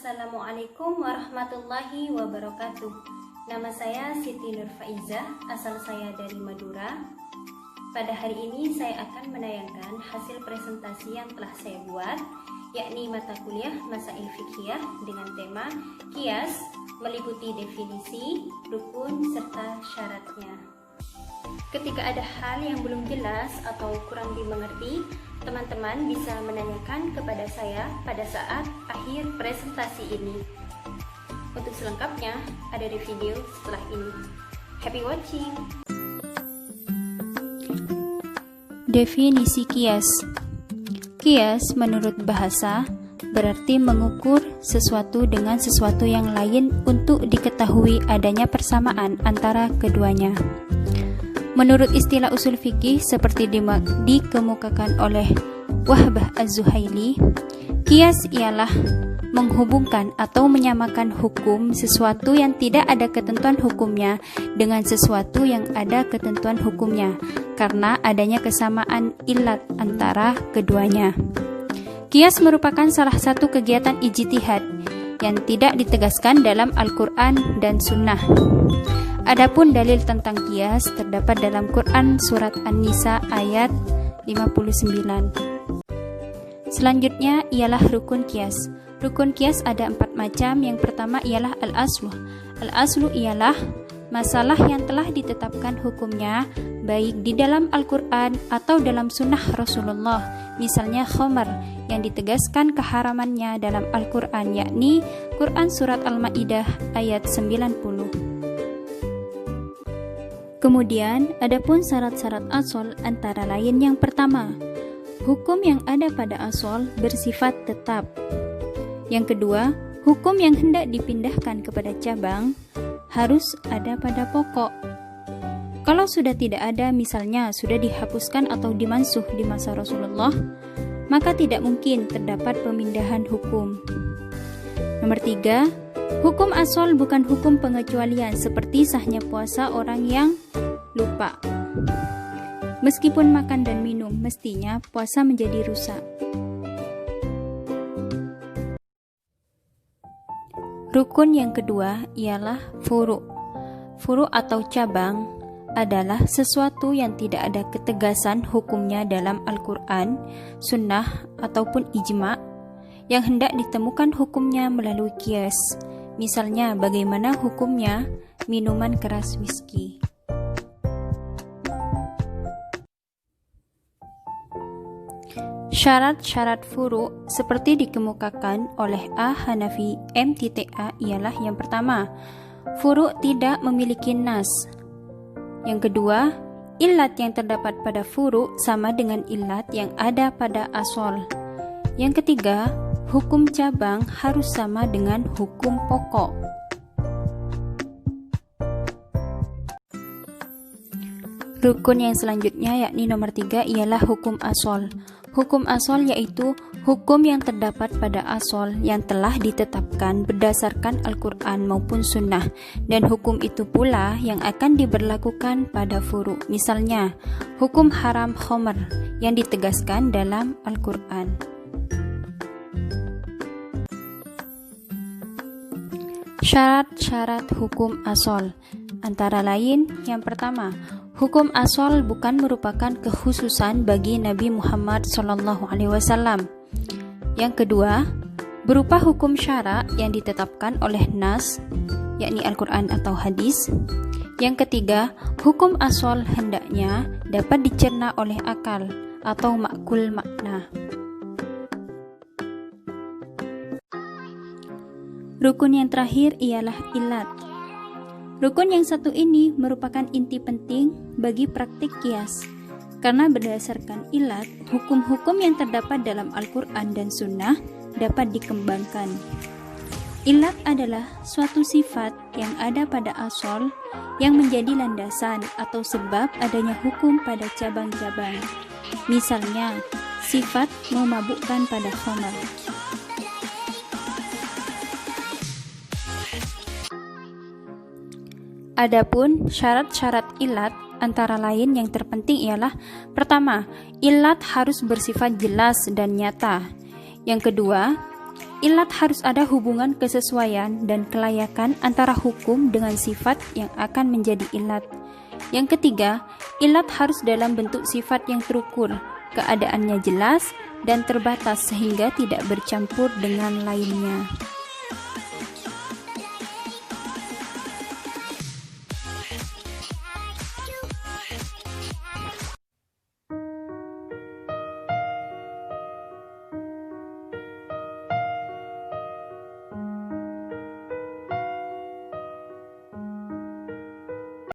Assalamualaikum warahmatullahi wabarakatuh. Nama saya Siti Nur Faizah, asal saya dari Madura. Pada hari ini saya akan menayangkan hasil presentasi yang telah saya buat, yakni mata kuliah Masail Fiqhiyah dengan tema Qiyas, meliputi definisi, rukun, serta syaratnya. Ketika ada hal yang belum jelas atau kurang dimengerti, teman-teman bisa menanyakan kepada saya pada saat akhir presentasi ini. Untuk selengkapnya, ada di video setelah ini. Happy watching! Definisi qiyas. Qiyas menurut bahasa berarti mengukur sesuatu dengan sesuatu yang lain untuk diketahui adanya persamaan antara keduanya. Menurut istilah usul fikih seperti dikemukakan oleh Wahbah Az-Zuhaili, qiyas ialah menghubungkan atau menyamakan hukum sesuatu yang tidak ada ketentuan hukumnya dengan sesuatu yang ada ketentuan hukumnya karena adanya kesamaan ilat antara keduanya. Qiyas merupakan salah satu kegiatan ijtihad yang tidak ditegaskan dalam Al-Quran dan Sunnah. Adapun dalil tentang qiyas terdapat dalam Quran surat An-Nisa ayat 59. Selanjutnya ialah rukun qiyas. Rukun qiyas ada 4 macam. Yang pertama ialah al-aslu. Al-aslu ialah masalah yang telah ditetapkan hukumnya baik di dalam Al-Quran atau dalam sunnah Rasulullah. Misalnya khamar yang ditegaskan keharamannya dalam Al-Quran, yakni Quran surat Al-Ma'idah ayat 90. Kemudian, adapun syarat-syarat asal antara lain yang pertama, hukum yang ada pada asal bersifat tetap. Yang kedua, hukum yang hendak dipindahkan kepada cabang harus ada pada pokok. Kalau sudah tidak ada, misalnya sudah dihapuskan atau dimansuh di masa Rasulullah, maka tidak mungkin terdapat pemindahan hukum. Nomor 3, hukum asal bukan hukum pengecualian seperti sahnya puasa orang yang lupa. Meskipun makan dan minum, mestinya puasa menjadi rusak. Rukun yang kedua ialah furu'. Furu' atau cabang adalah sesuatu yang tidak ada ketegasan hukumnya dalam Al-Quran, Sunnah, ataupun ijma' yang hendak ditemukan hukumnya melalui qiyas. Misalnya, bagaimana hukumnya minuman keras whisky. Syarat-syarat furu' seperti dikemukakan oleh A-Hanafi M.A ialah yang pertama, furu' tidak memiliki nas. Yang kedua, ilat yang terdapat pada furu' sama dengan ilat yang ada pada asal. Yang ketiga, hukum cabang harus sama dengan hukum pokok. Rukun yang selanjutnya yakni nomor 3 ialah hukum asal. Hukum asal yaitu hukum yang terdapat pada asal yang telah ditetapkan berdasarkan Al-Quran maupun Sunnah, dan hukum itu pula yang akan diberlakukan pada furu'. Misalnya, hukum haram khamar yang ditegaskan dalam Al-Quran. Syarat-syarat hukum asal antara lain yang pertama, hukum asal bukan merupakan kekhususan bagi Nabi Muhammad SAW. Yang kedua, berupa hukum syara yang ditetapkan oleh nas, yakni Al-Quran atau hadis. Yang ketiga, hukum asal hendaknya dapat dicerna oleh akal atau makul makna. Rukun yang terakhir ialah ilat. Rukun yang satu ini merupakan inti penting bagi praktik qiyas, karena berdasarkan ilat, hukum-hukum yang terdapat dalam Al-Quran dan Sunnah dapat dikembangkan. Ilat adalah suatu sifat yang ada pada asal yang menjadi landasan atau sebab adanya hukum pada cabang-cabang. Misalnya, sifat memabukkan pada khamar. Adapun syarat-syarat ilat antara lain yang terpenting ialah pertama, ilat harus bersifat jelas dan nyata. Yang kedua, Ilat harus ada hubungan kesesuaian dan kelayakan antara hukum dengan sifat yang akan menjadi ilat. Yang ketiga, ilat harus dalam bentuk sifat yang terukur, keadaannya jelas dan terbatas sehingga tidak bercampur dengan lainnya.